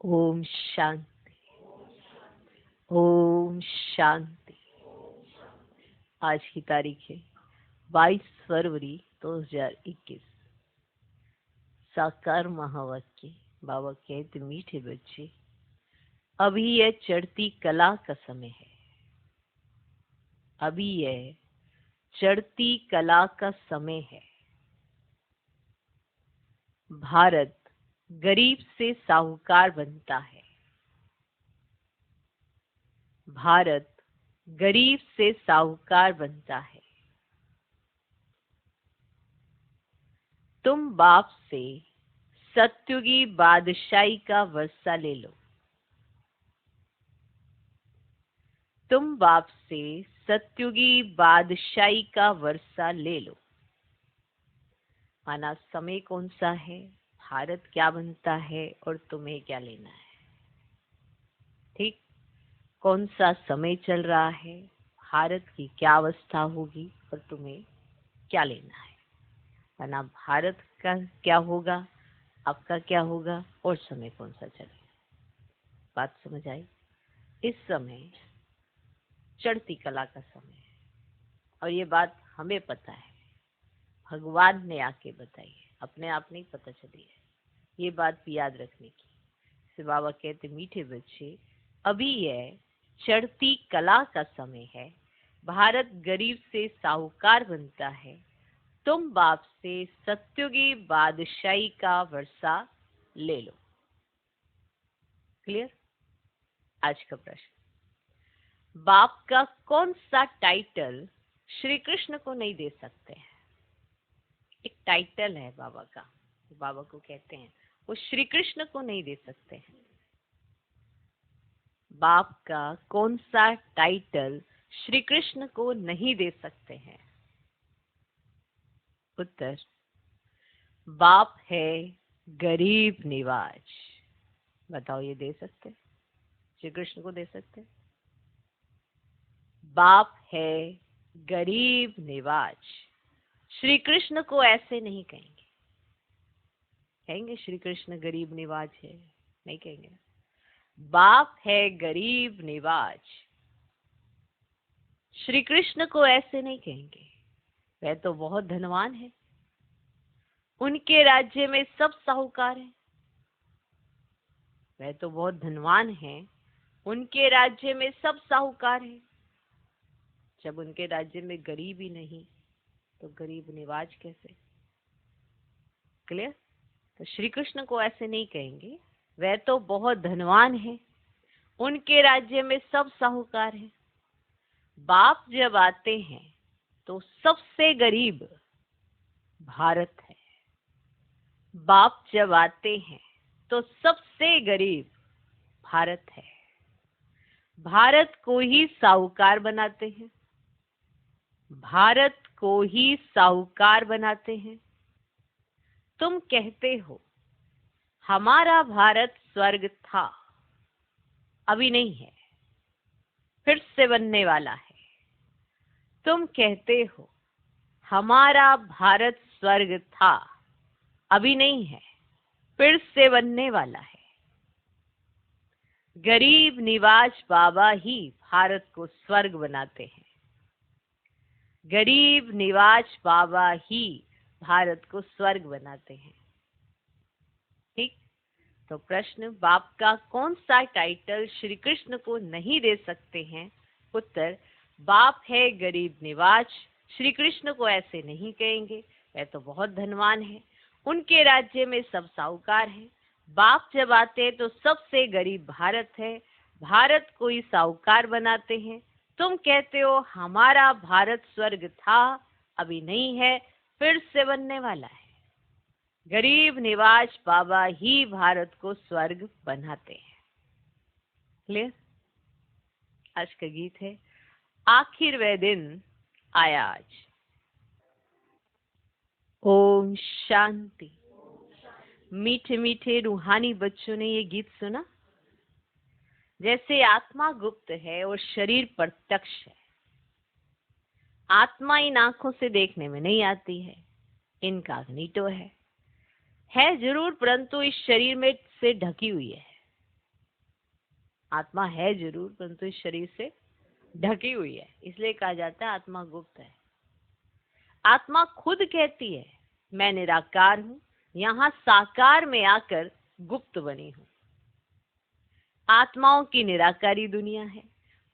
ओम शांति। ओम शांति। आज की तारीख है 22 फरवरी 2021। साकार महावाक्य। बाबा कहते मीठे बच्चे, अभी यह चढ़ती कला का समय है। अभी यह चढ़ती कला का समय है। भारत गरीब से साहूकार बनता है। भारत गरीब से साहूकार बनता है। तुम बाप से सत्युगी बादशाही का वर्षा ले लो। तुम बाप से सत्युगी बादशाही का वर्षा ले लो। माना समय कौन सा है, भारत क्या बनता है और तुम्हें क्या लेना है। ठीक, कौन सा समय चल रहा है, भारत की क्या अवस्था होगी और तुम्हें क्या लेना है। माना भारत का क्या होगा, आपका क्या होगा और समय कौन सा चलेगा। बात समझ आई। इस समय चढ़ती कला का समय है और ये बात हमें पता है, भगवान ने आके बताई है, अपने आप नहीं पता चली है। ये बात भी याद रखने की। से बाबा कहते मीठे बच्चे, अभी यह चढ़ती कला का समय है। भारत गरीब से साहूकार बनता है। तुम बाप से सत्युगी बादशाही का वर्षा ले लो। क्लियर। आज का प्रश्न, बाप का कौन सा टाइटल श्री कृष्ण को नहीं दे सकते हैं। एक टाइटल है बाबा का, बाबा को कहते हैं, वो श्री कृष्ण को नहीं दे सकते हैं। बाप का कौन सा टाइटल श्री कृष्ण को नहीं दे सकते हैं। उत्तर, बाप है गरीब निवाज। बताओ, ये दे सकते, श्री कृष्ण को दे सकते। बाप है गरीब निवाज। श्री कृष्ण को ऐसे नहीं कहेंगे। कहेंगे श्री कृष्ण गरीब निवाज है, नहीं कहेंगे। बाप है गरीब निवाज। श्री कृष्ण को ऐसे नहीं कहेंगे, वह तो बहुत धनवान है, उनके राज्य में सब साहूकार है। वह तो बहुत धनवान है, उनके राज्य में सब साहूकार है। जब उनके राज्य में गरीब ही नहीं तो गरीब निवाज कैसे। क्लियर। तो श्री कृष्ण को ऐसे नहीं कहेंगे, वह तो बहुत धनवान है, उनके राज्य में सब साहूकार है। बाप जब आते हैं तो सबसे गरीब भारत है। बाप जब आते हैं तो सबसे गरीब भारत है। भारत को ही साहूकार बनाते हैं। भारत को ही साहूकार बनाते हैं। तुम कहते हो हमारा भारत स्वर्ग था, अभी नहीं है, फिर से बनने वाला है। तुम कहते हो हमारा भारत स्वर्ग था, अभी नहीं है, फिर से बनने वाला है। गरीब निवाज बाबा ही भारत को स्वर्ग बनाते हैं। गरीब निवाज बाबा ही भारत को स्वर्ग बनाते हैं। ठीक। तो प्रश्न, बाप का कौन सा टाइटल श्री कृष्ण को नहीं दे सकते हैं। उत्तर, बाप है गरीब निवाज। श्री कृष्ण को ऐसे नहीं कहेंगे, वह तो बहुत धनवान है, उनके राज्य में सब साहूकार है। बाप जब आते हैं तो सबसे गरीब भारत है। भारत को ही साहूकार बनाते हैं। तुम कहते हो हमारा भारत स्वर्ग था, अभी नहीं है, फिर से बनने वाला है। गरीब निवाज बाबा ही भारत को स्वर्ग बनाते हैं। क्लियर। आज का गीत है, आखिर वह दिन आया आज। ओम शांति। मीठे मीठे रूहानी बच्चों ने ये गीत सुना। जैसे आत्मा गुप्त है और शरीर प्रत्यक्ष है। आत्मा इन आंखों से देखने में नहीं आती है, इनकॉग्निटो है जरूर, परंतु इस शरीर में से ढकी हुई है। आत्मा है जरूर, परंतु इस शरीर से ढकी हुई है, इसलिए कहा जाता है आत्मा गुप्त है। आत्मा खुद कहती है मैं निराकार हूं, यहाँ साकार में आकर गुप्त बनी हूं। आत्माओं की निराकारी दुनिया है,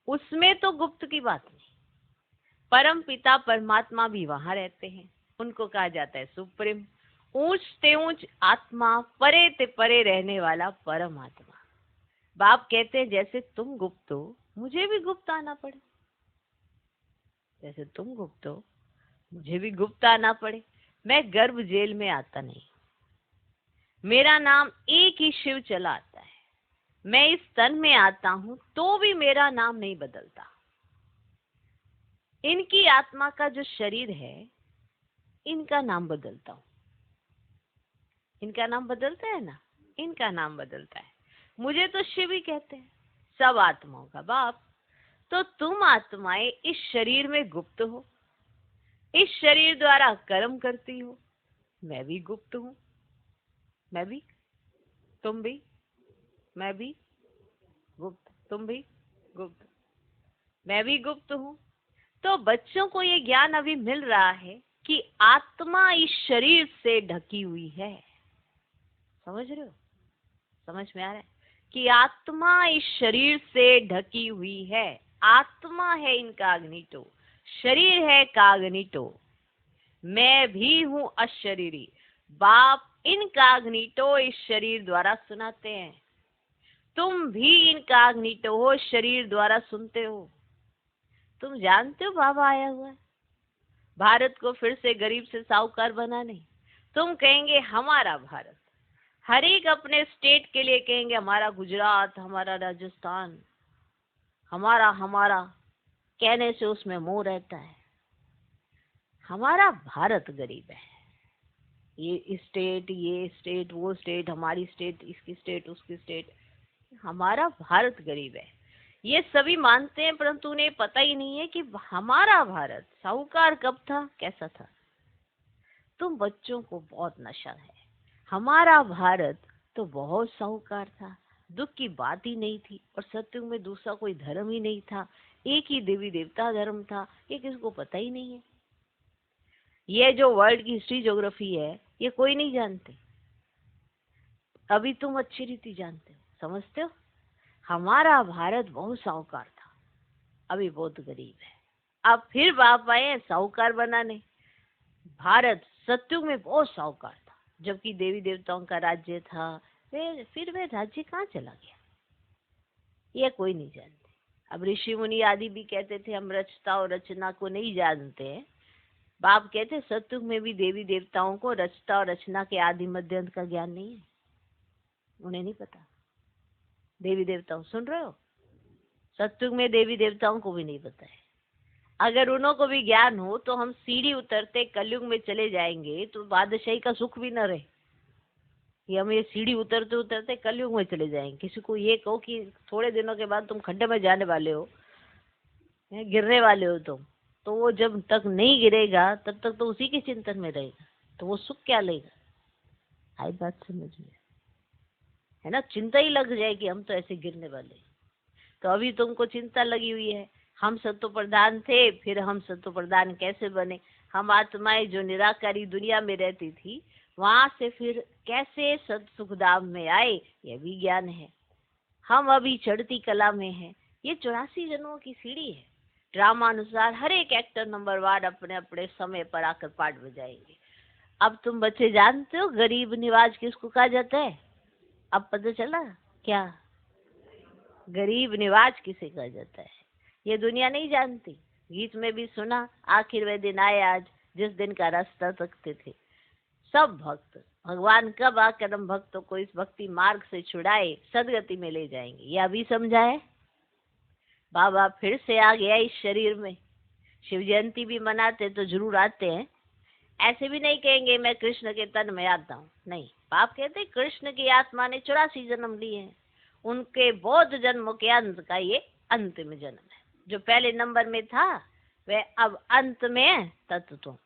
उसमें तो गुप्त की बात नहीं। परम पिता परमात्मा भी वहां रहते हैं, उनको कहा जाता है सुप्रीम, ऊंच ते ऊंच आत्मा, परे ते परे रहने वाला परम आत्मा। बाप कहते हैं जैसे तुम गुप्त हो, मुझे भी गुप्त आना पड़े। जैसे तुम गुप्त हो, मुझे भी गुप्त आना पड़े। मैं गर्भ जेल में आता नहीं, मेरा नाम एक ही शिव चला आता है। मैं इस तन में आता हूं तो भी मेरा नाम नहीं बदलता। इनकी आत्मा का जो शरीर है, इनका नाम बदलता हूं। इनका नाम बदलता है ना, इनका नाम बदलता है। मुझे तो शिव ही कहते हैं, सब आत्माओं का बाप। तो तुम आत्माएं इस शरीर में गुप्त हो, इस शरीर द्वारा कर्म करती हो। मैं भी गुप्त हूं, मैं भी, तुम भी, मैं भी गुप्त, तुम भी गुप्त, मैं भी गुप्त हूं। तो बच्चों को ये ज्ञान अभी मिल रहा है कि आत्मा इस शरीर से ढकी हुई है। समझ रहे हो? समझ में आ रहा है कि आत्मा इस शरीर से ढकी हुई है। आत्मा है इनकॉग्निटो, शरीर है कॉग्निटो। मैं भी हूं अशरीरी। बाप इनकॉग्निटो इस शरीर द्वारा सुनाते हैं, तुम भी इनकॉग्निटो हो, शरीर द्वारा सुनते हो। तुम जानते हो बाबा आया हुआ है भारत को फिर से गरीब से साहूकार बनाने। तुम कहेंगे हमारा भारत, हर एक अपने स्टेट के लिए कहेंगे हमारा गुजरात, हमारा राजस्थान, हमारा हमारा कहने से उसमें मोह रहता है। हमारा भारत गरीब है, ये स्टेट, वो स्टेट, हमारी स्टेट, इसकी स्टेट, उसकी स्टेट, हमारा भारत गरीब है। ये सभी मानते हैं, परंतु उन्हें पता ही नहीं है कि हमारा भारत साहूकार कब था, कैसा था। तुम बच्चों को बहुत नशा है। हमारा भारत तो बहुत साहूकार था, दुख की बात ही नहीं थी, और सत्युग में दूसरा कोई धर्म ही नहीं था, एक ही देवी देवता धर्म था। ये किसको पता ही नहीं है। ये जो वर्ल्ड की हिस्ट्री ज्योग्राफी है, ये कोई नहीं जानते। अभी तुम अच्छी रीति जानते हो, समझते हो। हमारा भारत बहुत साहूकार था, अभी बहुत गरीब है। अब फिर बाप आए साहूकार बनाने। भारत सत्युग में बहुत साहूकार था, जबकि देवी देवताओं का राज्य था। फिर वे राज्य कहाँ चला गया, ये कोई नहीं जानते। अब ऋषि मुनि आदि भी कहते थे हम रचता और रचना को नहीं जानते हैं। बाप कहते सत्युग में भी देवी देवताओं को रचता और रचना के आदि मध्य अंत का ज्ञान नहीं है, उन्हें नहीं पता। देवी देवताओं सुन रहे हो, सत्युग में देवी देवताओं को भी नहीं पता है। अगर उन्हों को भी ज्ञान हो तो हम सीढ़ी उतरते कलयुग में चले जाएंगे तो बादशाही का सुख भी न रहे कि हम ये सीढ़ी उतरते उतरते कलयुग में चले जाएंगे। किसी को ये कहो कि थोड़े दिनों के बाद तुम खड्डे में जाने वाले हो, गिरने वाले हो तुम, तो वो जब तक नहीं गिरेगा तब तक तो उसी के चिंतन में रहेगा, तो वो सुख क्या लेगा। आई बात समझ में, है ना। चिंता ही लग जाए कि हम तो ऐसे गिरने वाले। तो अभी तुमको चिंता लगी हुई है, हम सत्व प्रधान थे, फिर हम सत्व प्रधान कैसे बने। हम आत्माएं जो निराकारी दुनिया में रहती थी, वहां से फिर कैसे सत सुख धाम में आए, यह भी ज्ञान है। हम अभी चढ़ती कला में हैं। ये 84 जन्मों की सीढ़ी है। ड्रामानुसार हर एक एक्टर नंबर वार अपने अपने समय पर आकर पाठ बजाएंगे। अब तुम बच्चे जानते हो गरीब निवाज किसको कहा जाता है? अब पता चला क्या? गरीब निवाज किसे कहा जाता है, ये दुनिया नहीं जानती। गीत में भी सुना, आखिर वे दिन आए आज जिस दिन का रास्ता तकते थे सब भक्त। भगवान कब आकर हम भक्तों को इस भक्ति मार्ग से छुड़ाए सदगति में ले जाएंगे, ये अभी समझा है। बाबा फिर से आ गया इस शरीर में। शिव जयंती भी मनाते तो जरूर आते हैं। ऐसे भी नहीं कहेंगे मैं कृष्ण के तन में आता हूँ, नहीं। बाप कहते कृष्ण की आत्मा ने 84 जन्म लिए हैं, उनके बौद्ध जन्मों के अंत का ये अंतिम जन्म है। जो पहले नंबर में था वह अब अंत में है तत्व तुम।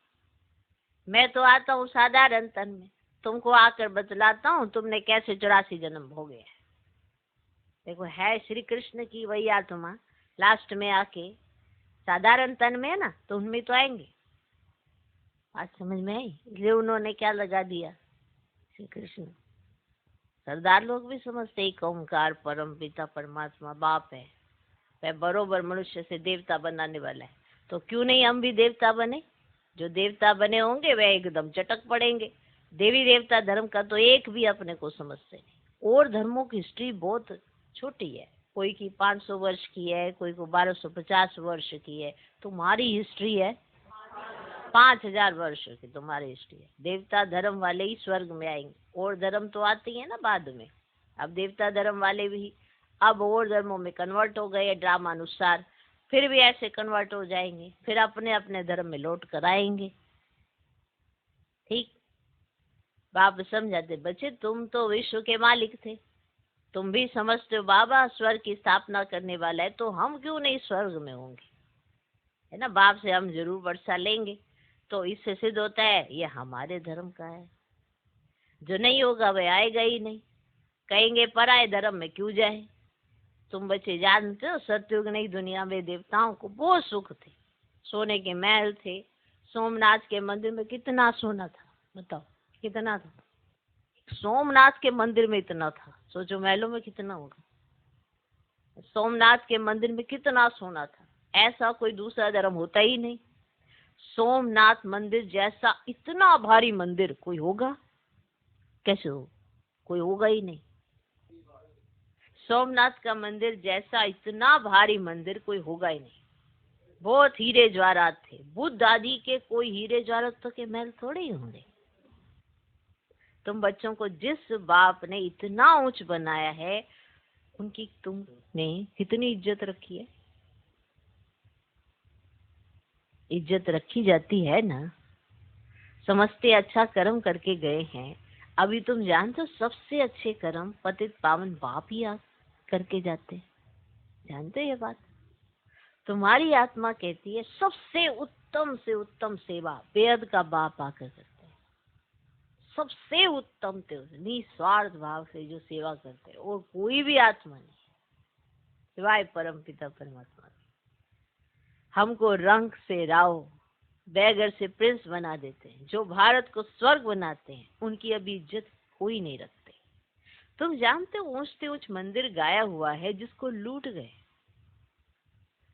मैं तो आता हूँ साधारण तन में, तुमको आकर बतलाता हूँ तुमने कैसे 84 जन्म भोगे हैं। देखो, है श्री कृष्ण की वही आत्मा लास्ट में आके साधारण तन में है ना, तो उनमें तो आएंगे। आज समझ में आई? इसलिए उन्होंने क्या लगा दिया, श्री कृष्ण। सरदार लोग भी समझते एक ओंकार परम पिता परमात्मा बाप है, वह बरोबर मनुष्य से देवता बनाने वाला है। तो क्यों नहीं हम भी देवता बने? जो देवता बने होंगे वह एकदम चटक पड़ेंगे। देवी देवता धर्म का तो एक भी अपने को समझते नहीं। और धर्मों की हिस्ट्री बहुत छोटी है, कोई की 500 वर्ष की है, कोई को 1250 वर्ष की है। तुम्हारी हिस्ट्री है 5000 वर्ष की, तुम्हारी हिस्ट्री है। देवता धर्म वाले ही स्वर्ग में आएंगे, और धर्म तो आती है ना बाद में। अब देवता धर्म वाले भी अब और धर्मों में कन्वर्ट हो गए ड्रामा अनुसार, फिर भी ऐसे कन्वर्ट हो जाएंगे, फिर अपने अपने धर्म में लौट कर आएंगे। ठीक, बाप समझाते, बच्चे तुम तो विश्व के मालिक थे, तुम भी समझते हो बाबा स्वर्ग की स्थापना करने वाला है, तो हम क्यों नहीं स्वर्ग में होंगे, है ना। बाप से हम जरूर वर्षा लेंगे। तो इससे सिद्ध होता है ये हमारे धर्म का है। जो नहीं होगा वह आएगा ही नहीं। कहेंगे पराए धर्म में क्यों जाए। तुम बच्चे जानते हो सतयुग नई दुनिया में देवताओं को बहुत सुख थे, सोने के महल थे। सोमनाथ के मंदिर में कितना सोना था, बताओ कितना था। सोमनाथ के मंदिर में इतना था, सोचो महलों में कितना होगा। सोमनाथ के मंदिर में कितना सोना था, ऐसा कोई दूसरा धर्म होता ही नहीं। सोमनाथ मंदिर जैसा इतना भारी मंदिर कोई होगा, कैसे हो, कोई होगा ही नहीं। सोमनाथ का मंदिर जैसा इतना भारी मंदिर कोई होगा ही नहीं। बहुत हीरे जवाहरात थे। बुद्ध आदि के कोई हीरे जवाहरात के महल थोड़े ही होंगे। तुम बच्चों को जिस बाप ने इतना ऊंच बनाया है, उनकी तुमने कितनी इज्जत रखी है। इज्जत रखी जाती है ना, समझते अच्छा कर्म करके गए हैं। अभी तुम जानते हो सबसे अच्छे कर्म पतित पावन बाप ही करके जाते, जानते हो ये बात। तुम्हारी आत्मा कहती है सबसे उत्तम से उत्तम सेवा बेहद का बाप आकर करते हैं। सबसे उत्तम निस्वार्थ भाव से जो सेवा करते हैं, और कोई भी आत्मा नहीं सिवाय परम पिता परमात्मा। हमको रंग से राव, बैगर से प्रिंस बना देते हैं। जो भारत को स्वर्ग बनाते हैं उनकी अभी इज्जत कोई नहीं रखते। तुम जानते हो ऊंच से ऊंच मंदिर गाया हुआ है जिसको लूट गए।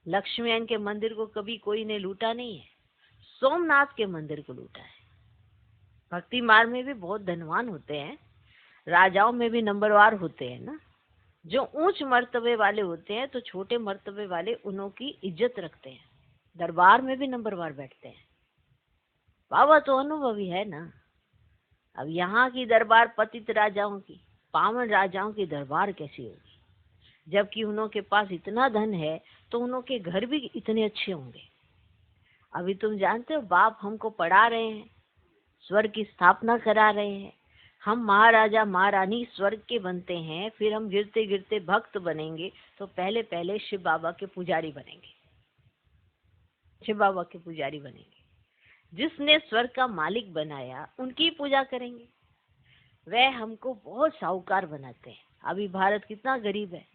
लक्ष्मीनारायण के मंदिर को कभी कोई ने लूटा नहीं है, सोमनाथ के मंदिर को लूटा है। भक्ति मार्ग में भी बहुत धनवान होते हैं, राजाओं में भी नंबरवार होते हैं ना। जो ऊंच मर्तबे वाले होते हैं तो छोटे मर्तबे वाले उन्हों की इज्जत रखते हैं, दरबार में भी नंबरवार बैठते हैं। बाबा तो अनुभवी है ना। अब यहाँ की दरबार पतित राजाओं की, पावन राजाओं की दरबार कैसी होगी, जबकि उन्हों के पास इतना धन है तो उन्हों के घर भी इतने अच्छे होंगे। अभी तुम जानते हो बाप हमको पढ़ा रहे हैं, स्वर्ग की स्थापना करा रहे हैं। हम महाराजा महारानी स्वर्ग के बनते हैं, फिर हम गिरते गिरते भक्त बनेंगे, तो पहले पहले शिव बाबा के पुजारी बनेंगे। शिव बाबा के पुजारी बनेंगे। जिसने स्वर्ग का मालिक बनाया उनकी पूजा करेंगे। वह हमको बहुत साहूकार बनाते हैं। अभी भारत कितना गरीब है।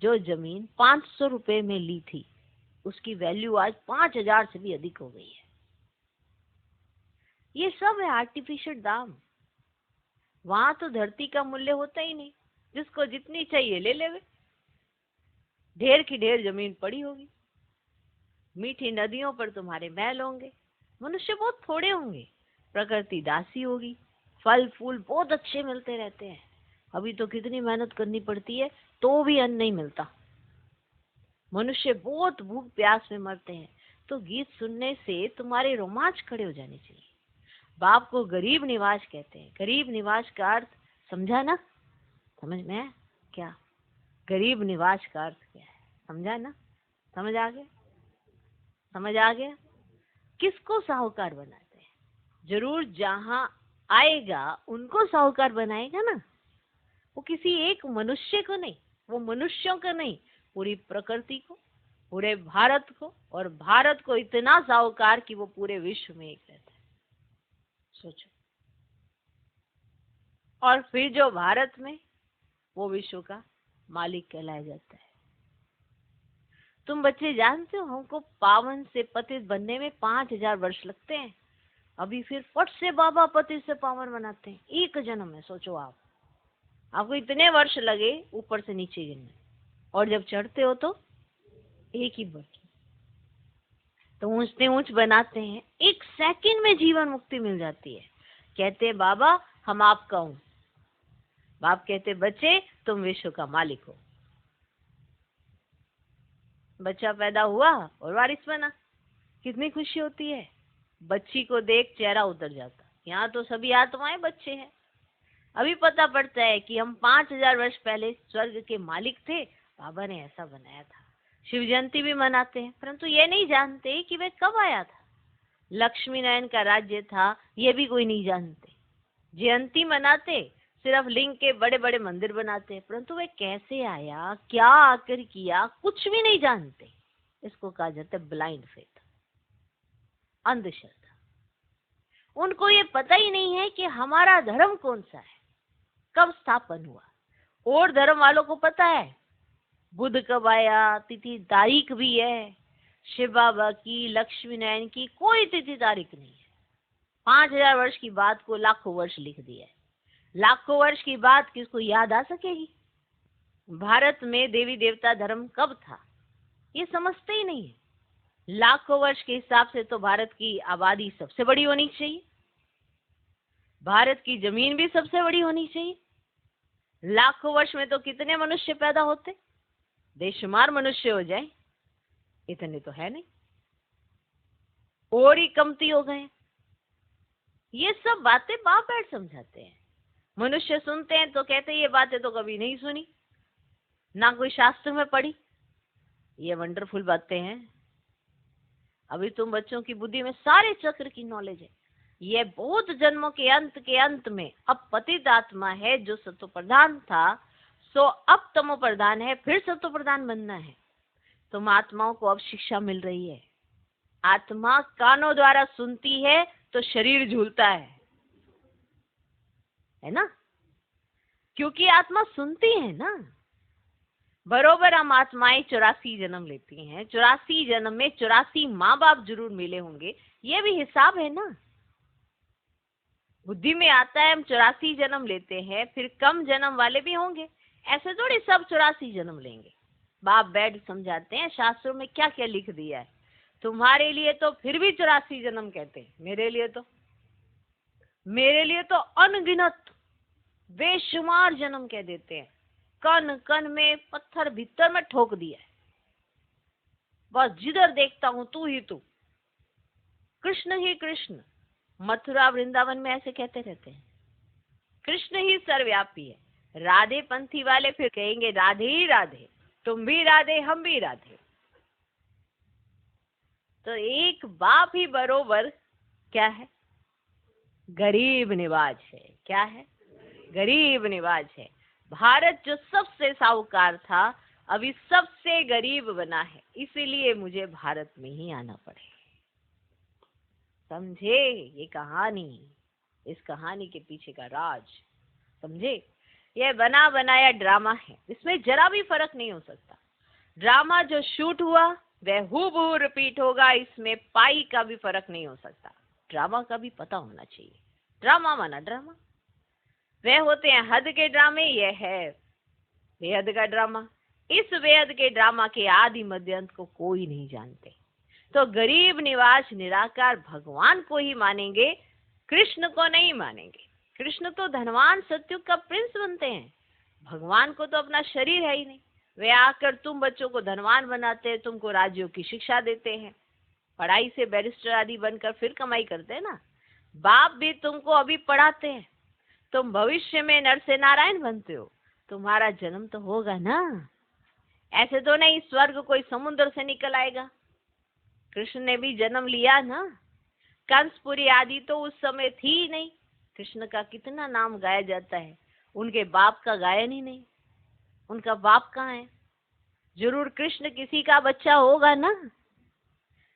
जो जमीन 500 रुपए में ली थी उसकी वैल्यू आज 5000 से भी अधिक हो गई है। ये सब है आर्टिफिशियल दाम। वहां तो धरती का मूल्य होता ही नहीं, जिसको जितनी चाहिए ले लेवे। ढेर की ढेर जमीन पड़ी होगी, मीठी नदियों पर तुम्हारे महल होंगे, मनुष्य बहुत थोड़े होंगे, प्रकृति दासी होगी, फल फूल बहुत अच्छे मिलते रहते हैं। अभी तो कितनी मेहनत करनी पड़ती है तो भी अन्न नहीं मिलता। मनुष्य बहुत भूख प्यास में मरते हैं। तो गीत सुनने से तुम्हारे रोमांच खड़े हो जाने चाहिए। बाप को गरीब निवास कहते हैं। गरीब निवास का अर्थ समझा ना, समझ में है क्या? गरीब निवास का अर्थ क्या है समझा ना, समझ आ गया, समझ आ गया। किसको साहूकार बनाते हैं? जरूर जहां आएगा उनको साहूकार बनाएगा ना। वो किसी एक मनुष्य को नहीं, वो मनुष्यों को नहीं, पूरी प्रकृति को, पूरे भारत को, और भारत को इतना साहूकार कि वो पूरे विश्व में एक रहता है। सोचो। और फिर जो भारत में, वो विश्व का मालिक कहलाया जाता है। तुम बच्चे जानते हो हमको पावन से पतित बनने में 5000 वर्ष लगते हैं, अभी फिर फट से बाबा पतित से पावन बनाते हैं। एक जन्म में सोचो आप, आपको इतने वर्ष लगे ऊपर से नीचे गिरने, और जब चढ़ते हो तो एक ही वर्ष तो ऊंचते ऊंच बनाते हैं। 1 सेकंड में जीवन मुक्ति मिल जाती है। कहते हैं बाबा हम आपका हूं। बाप कहते बच्चे तुम विश्व का मालिक हो। बच्चा पैदा हुआ और वारिस बना, कितनी खुशी होती है। बच्ची को देख चेहरा उतर जाता। यहाँ तो सभी आत्माएं बच्चे हैं। अभी पता पड़ता है कि हम 5000 वर्ष पहले स्वर्ग के मालिक थे, बाबा ने ऐसा बनाया था। शिव जयंती भी मनाते हैं, परंतु ये नहीं जानते कि वह कब आया था। लक्ष्मी नारायण का राज्य था, ये भी कोई नहीं जानते। जयंती मनाते, सिर्फ लिंग के बड़े बड़े मंदिर बनाते, परंतु वह कैसे आया, क्या आकर किया, कुछ भी नहीं जानते। इसको कहा जाता है ब्लाइंड फेथ, अंधश्रद्धा। उनको ये पता ही नहीं है कि हमारा धर्म कौन सा है, कब स्थापन हुआ। और धर्म वालों को पता है बुद्ध कब आया, तिथि तारीख भी है। शिव बाबा की, लक्ष्मी नारायण की कोई तिथि तारीख नहीं है। 5000 वर्ष की बात को लाखों वर्ष लिख दिया है। लाखों वर्ष की बात किसको याद आ सकेगी। भारत में देवी देवता धर्म कब था ये समझते ही नहीं है। लाखों वर्ष के हिसाब से तो भारत की आबादी सबसे बड़ी होनी चाहिए, भारत की जमीन भी सबसे बड़ी होनी चाहिए। लाखों वर्ष में तो कितने मनुष्य पैदा होते, बेशुमार मनुष्य हो जाए, इतने तो है नहीं, और ही कमती हो गए। ये सब बातें बाप बैठ समझाते हैं। मनुष्य सुनते हैं तो कहते हैं ये बातें तो कभी नहीं सुनी, ना कोई शास्त्र में पढ़ी। ये वंडरफुल बातें हैं। अभी तुम बच्चों की बुद्धि में सारे चक्र की नॉलेज है। ये बहुत जन्मों के अंत में अब पतित आत्मा है, जो सत्व प्रधान था सो अब तमो प्रधान है, फिर सत्व प्रधान बनना है। तुम आत्माओं को अब शिक्षा मिल रही है। आत्मा कानों द्वारा सुनती है तो शरीर झूलता है ना, क्योंकि आत्मा सुनती है ना। बरोबर हम आत्माएं 84 जन्म लेती हैं, 84 जन्म में 84 माँ बाप जरूर मिले होंगे, ये भी हिसाब है ना। बुद्धि में आता है हम 84 जन्म लेते हैं, फिर कम जन्म वाले भी होंगे, ऐसे थोड़ी सब 84 जन्म लेंगे। बाप बैठ समझाते हैं शास्त्रों में क्या क्या लिख दिया है। तुम्हारे लिए तो फिर भी 84 जन्म कहते हैं, मेरे लिए तो अनगिनत बेशुमार जन्म कह देते हैं। कन कन में पत्थर भीतर में ठोक दिया है, बस जिधर देखता हूं तू ही तू, कृष्ण ही कृष्ण। मथुरा वृंदावन में ऐसे कहते रहते हैं, कृष्ण ही सर्वव्यापी है। राधे पंथी वाले फिर कहेंगे राधे ही राधे, तुम भी राधे हम भी राधे। तो एक बाप ही बरोबर क्या है, गरीब निवाज है। क्या है, गरीब निवाज है। भारत जो सबसे साहूकार था अभी सबसे गरीब बना है, इसीलिए मुझे भारत में ही आना पड़े। समझे ये कहानी, इस कहानी के पीछे का राज समझे। यह बना बनाया ड्रामा है, इसमें जरा भी फर्क नहीं हो सकता। ड्रामा जो शूट हुआ वह हूबहू रिपीट होगा, इसमें पाई का भी फर्क नहीं हो सकता। ड्रामा का भी पता होना चाहिए। ड्रामा माना ड्रामा, वह होते हैं हद के ड्रामे, यह है बेहद का ड्रामा। इस बेहद के ड्रामा के आदि मध्य अंत को कोई नहीं जानते। तो गरीब निवास निराकार भगवान को ही मानेंगे, कृष्ण को नहीं मानेंगे। कृष्ण तो धनवान सत्युग का प्रिंस बनते हैं, भगवान को तो अपना शरीर है ही नहीं। वे आकर तुम बच्चों को धनवान बनाते हैं, तुमको राज्यों की शिक्षा देते हैं, पढ़ाई से बैरिस्टर आदि बनकर फिर कमाई करते हैं ना। बाप भी तुमको अभी पढ़ाते हैं, तुम भविष्य में नर से नारायण बनते हो, तुम्हारा जन्म तो होगा ना। ऐसे तो नहीं स्वर्ग कोई समुद्र से निकल आएगा। कृष्ण ने भी जन्म लिया ना। कंसपुरी आदि तो उस समय थी ही नहीं। कृष्ण का कितना नाम गाया जाता है, उनके बाप का गायन ही नहीं। उनका बाप कहाँ है? जरूर कृष्ण किसी का बच्चा होगा ना।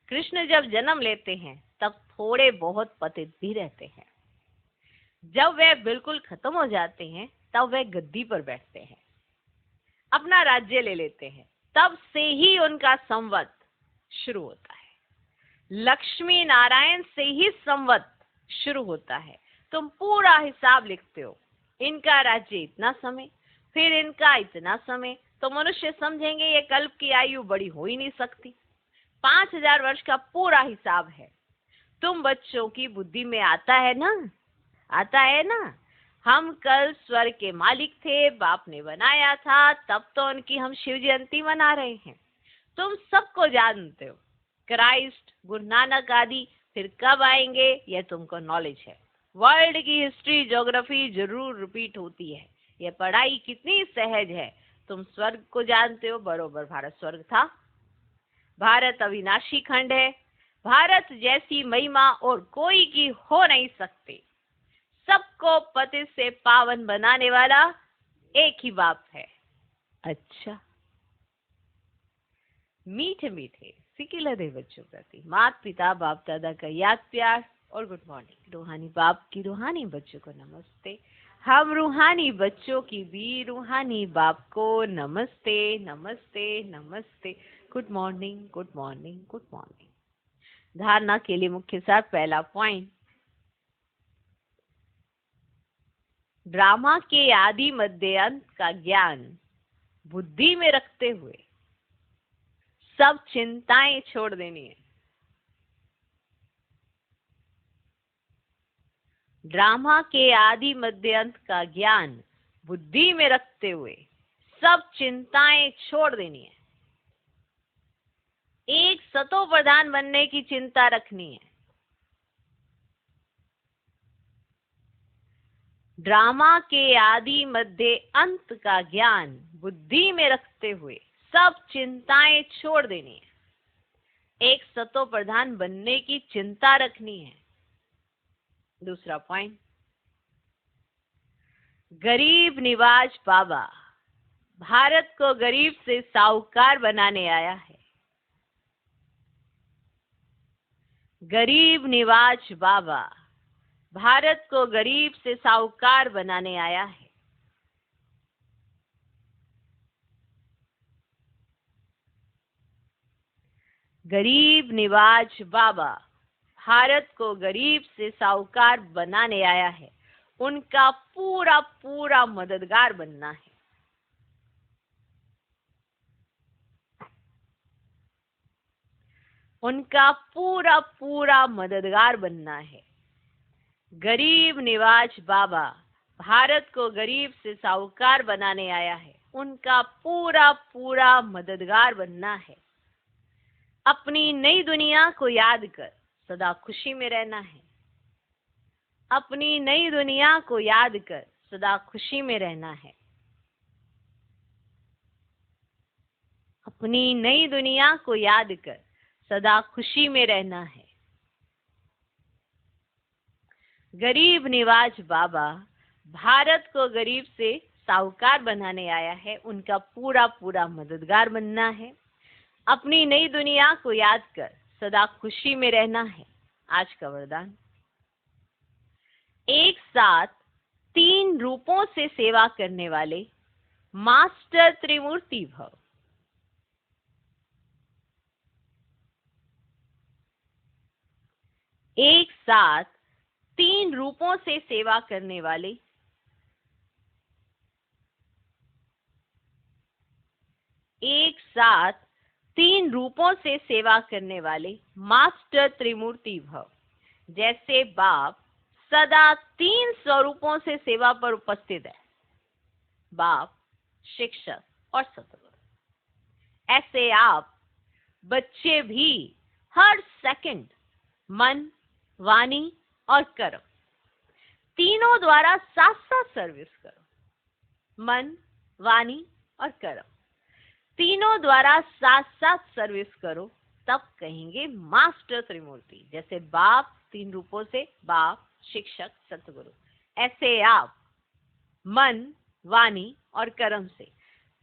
कृष्ण जब जन्म लेते हैं तब थोड़े बहुत पतित भी रहते हैं। जब वे बिल्कुल खत्म हो जाते हैं तब वे गद्दी पर बैठते हैं। अपना राज्य ले लेते हैं, तब से ही उनका संवत शुरू होता है। लक्ष्मी नारायण से ही संवत शुरू होता है। तुम पूरा हिसाब लिखते हो, इनका राज्य इतना समय, फिर इनका इतना समय, तो मनुष्य समझेंगे ये कल्प की आयु बड़ी हो ही नहीं सकती। 5000 वर्ष का पूरा हिसाब है। तुम बच्चों की बुद्धि में आता है ना, आता है ना। हम कल स्वर्ग के मालिक थे, बाप ने बनाया था, तब तो उनकी हम शिव जयंती मना रहे हैं। तुम सबको जानते हो, क्राइस्ट, गुरु नानक आदि फिर कब आएंगे यह तुमको नॉलेज है। वर्ल्ड की हिस्ट्री, ज्योग्राफी जरूर रिपीट होती है। यह पढ़ाई कितनी सहज है। तुम स्वर्ग को जानते हो, बरोबर भारत स्वर्ग था। भारत अविनाशी खंड है। भारत जैसी महिमा और कोई की हो नहीं सकती। सबको पति से पावन बनाने वाला एक ही बाप है। अच्छा, मीठे मीठे सिकिलधे बच्चों प्रति माता पिता बाप दादा का याद प्यार और गुड मॉर्निंग। रूहानी बाप की रूहानी बच्चों को नमस्ते। हम रूहानी बच्चों की भी रूहानी बाप को नमस्ते नमस्ते नमस्ते। Good morning good morning good morning. धारणा के लिए मुख्य सार, पहला पॉइंट, ड्रामा के आदि मध्य अंत का ज्ञान बुद्धि में रखते हुए सब चिंताएं छोड़ देनी है। ड्रामा के आदि मध्य अंत का ज्ञान बुद्धि में रखते हुए सब चिंताएं छोड़ देनी है। एक सतो प्रधान बनने की चिंता रखनी है। ड्रामा के आदि मध्य अंत का ज्ञान बुद्धि में रखते हुए सब चिंताएं छोड़ देनी है। एक सतो प्रधान बनने की चिंता रखनी है। दूसरा पॉइंट, गरीब निवाज बाबा भारत को गरीब से साहूकार बनाने आया है। गरीब निवाज बाबा भारत को गरीब से साहूकार बनाने आया है। गरीब निवाज बाबा भारत को गरीब से साहूकार बनाने आया है। उनका पूरा पूरा मददगार बनना है। उनका पूरा पूरा मददगार बनना है। गरीब निवाज बाबा भारत को गरीब से साहूकार बनाने आया है। उनका पूरा पूरा मददगार बनना है। अपनी नई दुनिया को याद कर सदा खुशी में रहना है। अपनी नई दुनिया को याद कर सदा खुशी में रहना है। अपनी नई दुनिया को याद कर सदा खुशी में रहना है। गरीब निवाज बाबा भारत को गरीब से साहूकार बनाने आया है। उनका पूरा पूरा मददगार बनना है। अपनी नई दुनिया को याद कर सदा खुशी में रहना है। आज का वरदान, एक साथ 3 रूपों से सेवा करने वाले मास्टर त्रिमूर्ति भव। एक साथ 3 रूपों से सेवा करने वाले एक साथ 3 रूपों से सेवा करने वाले मास्टर त्रिमूर्ति भव। जैसे बाप सदा 3 स्वरूपों से सेवा पर उपस्थित है, बाप, शिक्षक और सतगुरु। ऐसे आप बच्चे भी हर सेकंड मन, वाणी और कर्म तीनों द्वारा साथ साथ सर्विस करो। मन, वाणी और कर्म तीनों द्वारा साथ साथ सर्विस करो, तब कहेंगे मास्टर त्रिमूर्ति। जैसे बाप 3 रूपों से, बाप, शिक्षक, सतगुरु। ऐसे आप मन, वाणी और कर्म से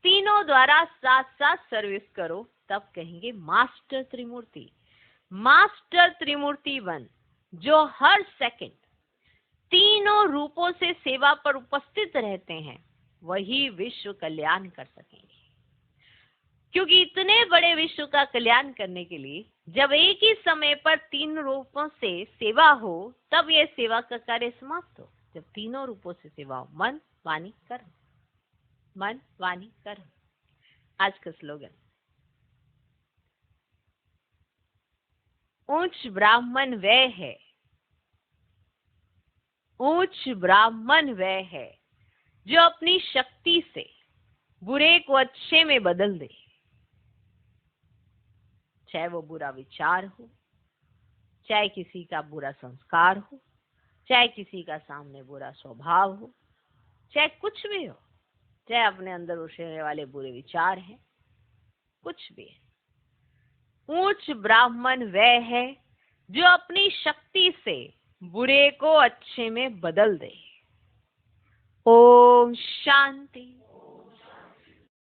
तीनों द्वारा साथ साथ सर्विस करो, तब कहेंगे मास्टर त्रिमूर्ति। मास्टर त्रिमूर्ति बन जो हर सेकंड तीनों रूपों से सेवा पर उपस्थित रहते हैं, वही विश्व कल्याण कर सकेंगे। क्योंकि इतने बड़े विश्व का कल्याण करने के लिए जब एक ही समय पर 3 रूपों से सेवा हो, तब यह सेवा का कार्य समाप्त हो। जब तीनों रूपों से सेवा हो, मन, वाणी, कर्म, मन, वाणी, कर्म। आज का स्लोगन, ऊंच ब्राह्मण वह है, ऊंच ब्राह्मण वह है जो अपनी शक्ति से बुरे को अच्छे में बदल दे। चाहे वो बुरा विचार हो, चाहे किसी का बुरा संस्कार हो, चाहे किसी का सामने बुरा स्वभाव हो, चाहे कुछ भी हो, चाहे अपने अंदर उछलने वाले बुरे विचार हैं, कुछ भी है। ऊंच ब्राह्मण वह है जो अपनी शक्ति से बुरे को अच्छे में बदल दे। ओम शांति।